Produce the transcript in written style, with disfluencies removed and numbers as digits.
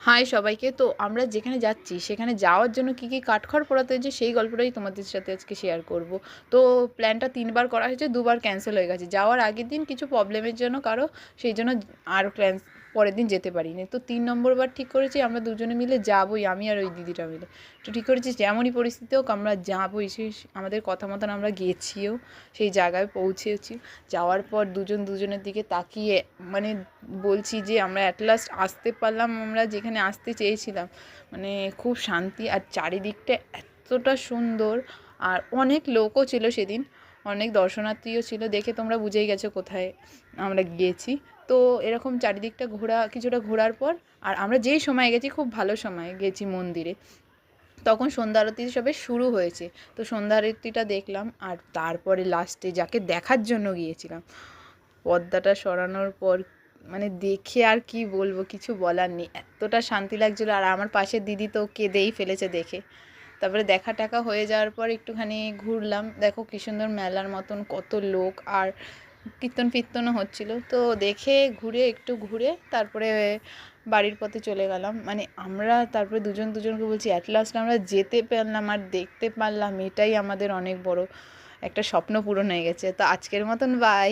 High সবাইকে। তো আমরা যেখানে যাচ্ছি সেখানে যাওয়ার জন্য কী কী কাঠখড় পোড়াতে হয়েছে সেই গল্পটাই তোমাদের সাথে আজকে শেয়ার করব। তো প্ল্যানটা ৩ বার করা হয়েছে, ২ বার ক্যান্সেল হয়ে গেছে। যাওয়ার আগের দিন কিছু প্রবলেমের জন্য সেই জন্য আর পরের দিন যেতে পারিনি। তো ৩ নম্বর বার ঠিক করেছি আমরা দুজনে মিলে যাবোই, আমি আর ওই দিদিটা মিলে। তো ঠিক করেছি যেমনই পরিস্থিতি হোক আমরা যাবোই। আমাদের কথা মতন আমরা গেছিও, সেই জায়গায় পৌঁছেছি। যাওয়ার পর দুজনের দিকে তাকিয়ে মানে বলছি যে আমরা অ্যাট লাস্ট আসতে পারলাম, আমরা যেখানে আসতে চেয়েছিলাম। মানে খুব শান্তি, আর চারিদিকটা এতটা সুন্দর। আর অনেক লোকও ছিল সেদিন, অনেক দর্শনার্থীও ছিল, দেখে তোমরা বুঝেই গেছো কোথায় আমরা গিয়েছি। তো এরকম চারিদিকটা কিছুটা ঘোরার পর, আর আমরা যেই সময় গেছি খুব ভালো সময় গেছি মন্দিরে, তখন সন্ধ্যা আরতি সবে শুরু হয়েছে। তো সন্ধ্যা আরতিটা দেখলাম, আর তারপরে লাস্টে যাকে দেখার জন্য গিয়েছিলাম, পর্দাটা সরানোর পর মানে দেখে আর কি বলবো, কিছু বলার নেই, এতটা শান্তি লাগছিলো। আর আমার পাশের দিদি তো কেঁদেই ফেলেছে দেখে। তারপরে দেখা টাকা হয়ে যাওয়ার পর একটুখানি ঘুরলাম, দেখো কী সুন্দর মেলার মতন কত লোক, আর কীর্তনও হচ্ছিলো। তো দেখে একটু ঘুরে তারপরে বাড়ির পথে চলে গেলাম। মানে আমরা তারপরে দুজনকে বলছি অ্যাট লাস্ট আমরা যেতে পারলাম আর দেখতে পারলাম, এটাই আমাদের অনেক বড় একটা স্বপ্ন পূরণ হয়ে গেছে। তো আজকের মতন বাই।